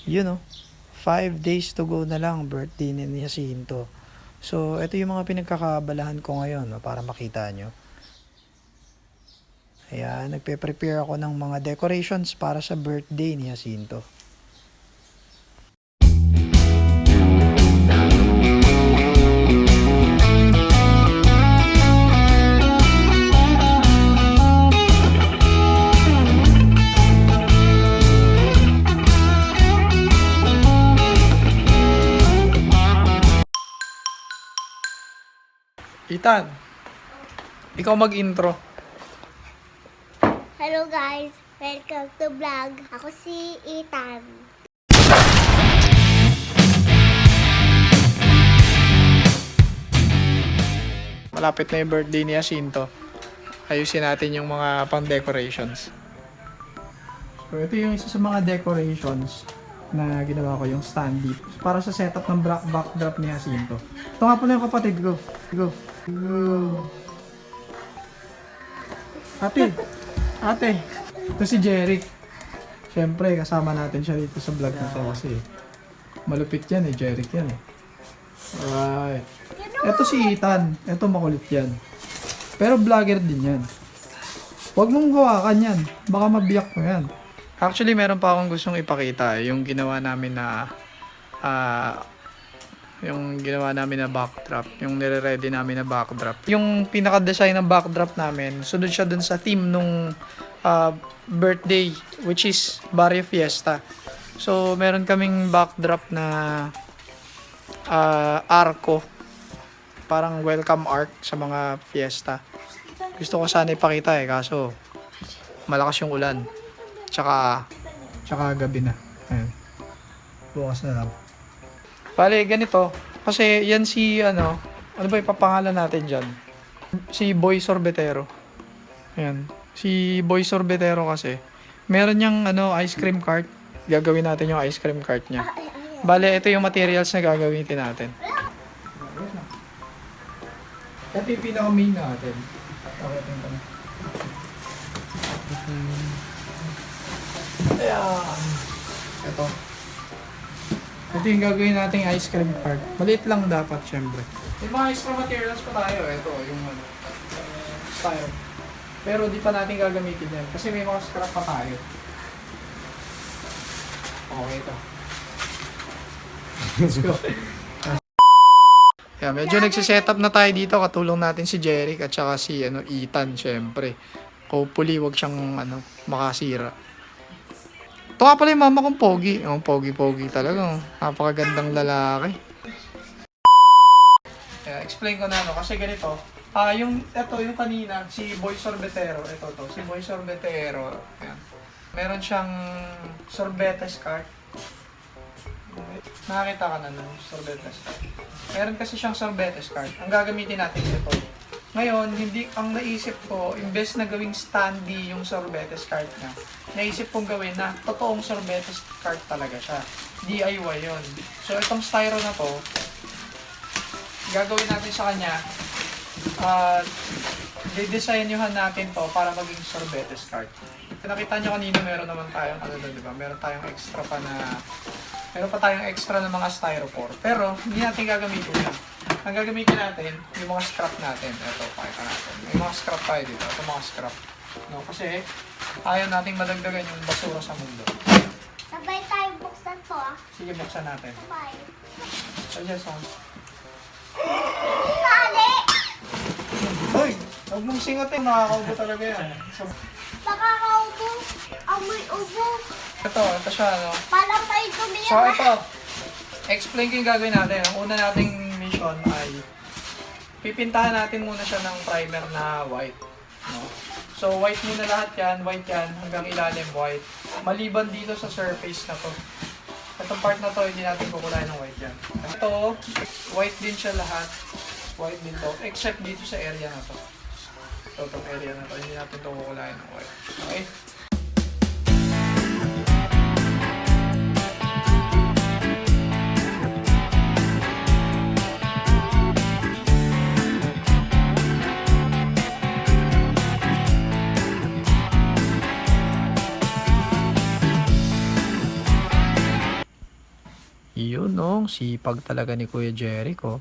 Yun know, 5 days to go na lang birthday ni Jacinto. So, ito yung mga pinagkakabalahan ko ngayon no, para makita nyo. Ayan, nagpe-prepare ako ng mga decorations para sa birthday ni Jacinto. Ethan, ikaw mag-intro. Hello guys! Welcome to vlog. Ako si Ethan. Malapit na yung birthday ni Jacinto. Ayusin natin yung mga pang-decorations. So, ito yung isa sa mga decorations na ginawa ko, yung standee. Para sa setup ng backdrop ni Jacinto. Ito nga pala yung kapatid ko. Go. Ate. Ito si Jeric. Siyempre, kasama natin siya dito sa vlog na to kasi malupit yan Jeric yan Alright. Ito si Ethan. Ito makulit yan. Pero vlogger din yan. Huwag mong hawakan yan. Baka mabiyak mo yan. Actually, meron pa akong gustong ipakita. Yung ginawa namin na backdrop. Yung nire-ready namin na backdrop. Yung pinaka-design ng backdrop namin, sunod siya dun sa theme nung birthday, which is Barrio Fiesta. So, meron kaming backdrop na arco. Parang welcome art sa mga fiesta. Gusto ko sana ipakita kaso malakas yung ulan. Tsaka gabi na. Ayan. Bukas na lang. Bale, ganito. Kasi yan si, ano ba ipapangalan natin dyan? Si Boy Sorbetero. Ayan. Si Boy Sorbetero kasi, meron niyang, ice cream cart. Gagawin natin yung ice cream cart niya. Bale, ito yung materials na gagawin natin. Ito yung pinaka-main natin. Okay, ito na. Ayan. Ito yung gagawin nating ice cream cart. Maliit lang dapat, syempre. May mga extra materials pa tayo. Ito, yung styro. Pero di pa natin gagamitin yan. Kasi may mga scrap pa tayo. Okay, ito. Let's go. Yeah, medyo nagsisetup na tayo dito. Katulong natin si Jeric at saka si Ethan, syempre. Hopefully, wag siyang makasira. Ito nga pala yung mama kong pogi. Pogi-pogi talaga. Napakagandang lalaki. Explain ko na kasi ganito. Yung kanina, si Boy Sorbetero. Si Boy Sorbetero. Ayan. Meron siyang sorbetes cart. Nakakita ka na ng sorbetes cart. Meron kasi siyang sorbetes cart. Ang gagamitin natin ito. Ngayon, ang naisip ko, imbes na gawing standee yung sorbetes cart niya, naisip kong gawin na totoong sorbetes cart talaga siya. DIY yon. So, itong styro na to, gagawin natin sa kanya, didesignuhan natin to para maging sorbetes cart. Nakita nyo kanina meron naman tayong, diba? Meron pa tayong extra na mga styrofoam. Pero, hindi natin gagamitin yan. Ang gagamitin natin, yung mga scrap natin. Ito, pakita natin. May mga scrap tayo dito. Ito mga scrap. No, kasi, ayaw nating madagdagan yung basura sa mundo. Sabay tayo buksan to Sige, buksan natin. Sabay. Sige, son. Kali! Hoy! Huwag mong singotin. Nakakaubo talaga yan. Nakakaubo. Amoy ubo. Ito siya, Parang may dumi So, ito. Explain ko yung gagawin natin. Ang una nating mission ay pipintahan natin muna siya ng primer na white. No? So, white muna lahat yan. White yan. Hanggang ilalim white. Maliban dito sa surface na to. Itong part na to, hindi natin kukulayan ng white yan. Ito, white din siya lahat. White din to. Except dito sa area na to. So, itong area na to, hindi natin ito kukulayan ng white. Okay? Yun no, sipag talaga ni Kuya Jeric oh.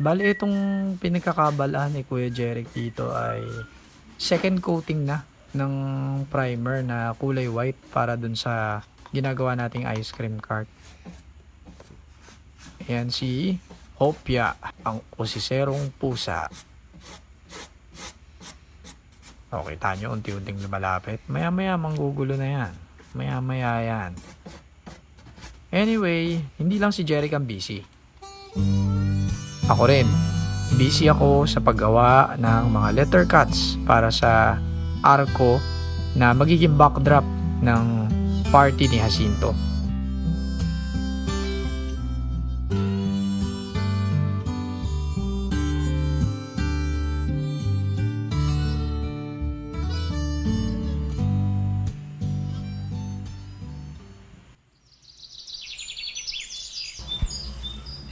Bali itong pinagkakabalaan ni Kuya Jeric dito ay second coating na ng primer na kulay white para dun sa ginagawa nating ice cream cart. Ayan si Hopia, ang osiserong pusa. Okay, tanyo unti-unting lumalapit. Maya-maya manggugulo na yan. Maya-maya yan. Anyway, hindi lang si Jeric ang busy. Ako rin. Busy ako sa paggawa ng mga letter cuts para sa arko na magiging backdrop ng party ni Jacinto.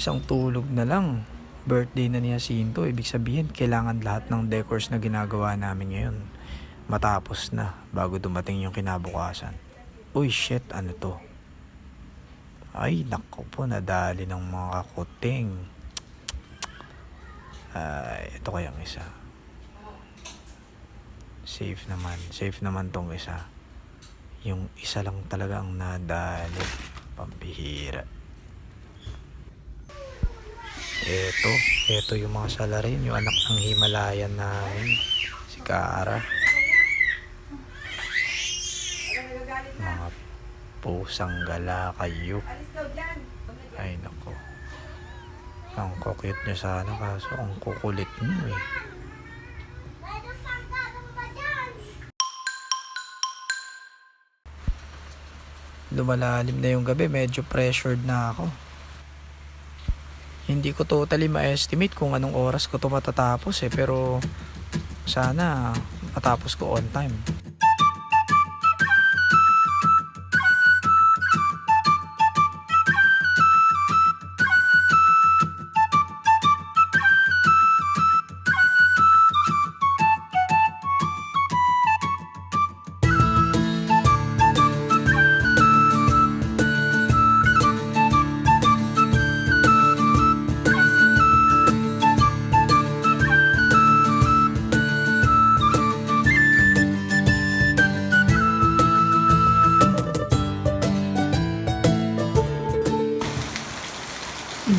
Isang tulog na lang. Birthday na ni Jacinto, ibig sabihin kailangan lahat ng decors na ginagawa namin ngayon matapos na bago dumating yung kinabukasan. Uy shit, ano to? Ay nako po, nadali ng mga kuting. Ito kayang isa. Safe naman tong isa. Yung isa lang talaga ang nadali. Pambihira. Ito yung mga salarin, yung anak ng Himalayan namin, si Kara. Mga pusang gala kayo. Ay nako. Ang kokit nyo sana kaso ang kukulit nyo eh. Lumalalim na yung gabi, medyo pressured na ako. Hindi ko totally ma-estimate kung anong oras ko to matatapos pero sana matapos ko on time.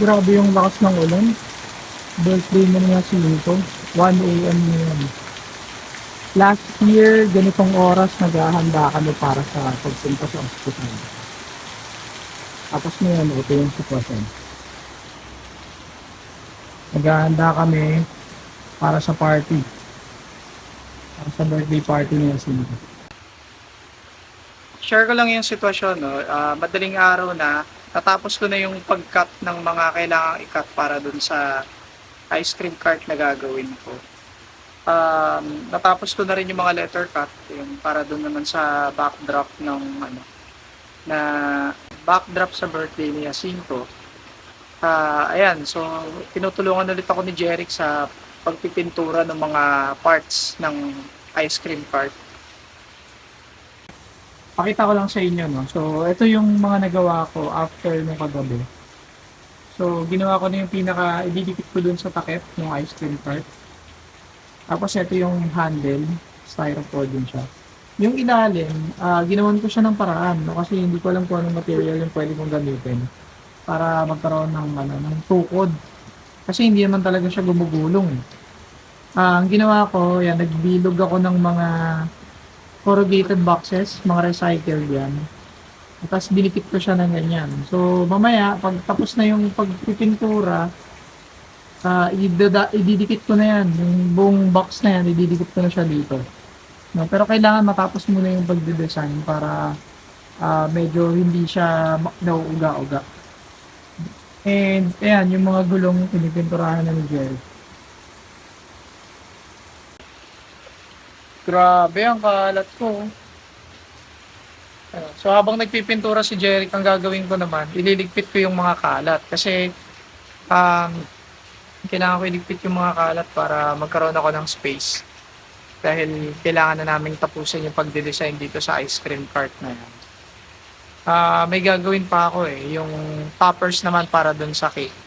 Grabe yung lakas ng ulan. Birthday na niya si Lito. 1 a.m. na yan. Last year, ganitong oras naghahanda kami para sa pagpunta sa hospital. Tapos ngayon, ito yung sitwasyon. Naghahanda kami para sa party. Para sa birthday party niya si Lito. Share ko lang yung sitwasyon. No? Madaling araw na, natapos ko na yung pag-cut ng mga kailangang i-cut para dun sa ice cream cart na gagawin ko. Natapos ko na rin yung mga letter cut, yung para dun naman sa backdrop ng na backdrop sa birthday ni Jacinto. Ayan, so tinutulungan ulit ako ni Jeric sa pagpipintura ng mga parts ng ice cream cart. Pakita ko lang sa inyo, no? So, ito yung mga nagawa ko after nung kagabi. So, ginawa ko na yung ididikit ko dun sa takip ng ice cream cart. Tapos, ito yung handle. Styrofoam din siya. Yung ilalim, ginawan ko siya ng paraan, no? Kasi hindi ko alam kung anong material yung pwede kong gamitin para magkaroon ng tukod. Kasi hindi naman talaga siya gumugulong. Ang ginawa ko, yan, nagbilog ako ng mga corrugated boxes, mga recycled yan. Tapos dinikit ko siya ng ganyan. So mamaya, pag tapos na yung pagpipintura, ididikit ko na yan. Yung buong box na yan, ididikit ko na siya dito. No, pero kailangan matapos muna yung pagde-design para medyo hindi siya nauuga-uga. And ayan, yung mga gulong pinipinturahan na ni Jerry. Grabe, ang kalat ko. So habang nagpipintura si Jeric, ang gagawin ko naman, ililigpit ko yung mga kalat. Kasi kailangan ko iligpit yung mga kalat para magkaroon ako ng space. Dahil kailangan na namin tapusin yung pagde-design dito sa ice cream cart na yan. May gagawin pa ako yung toppers naman para dun sa cake.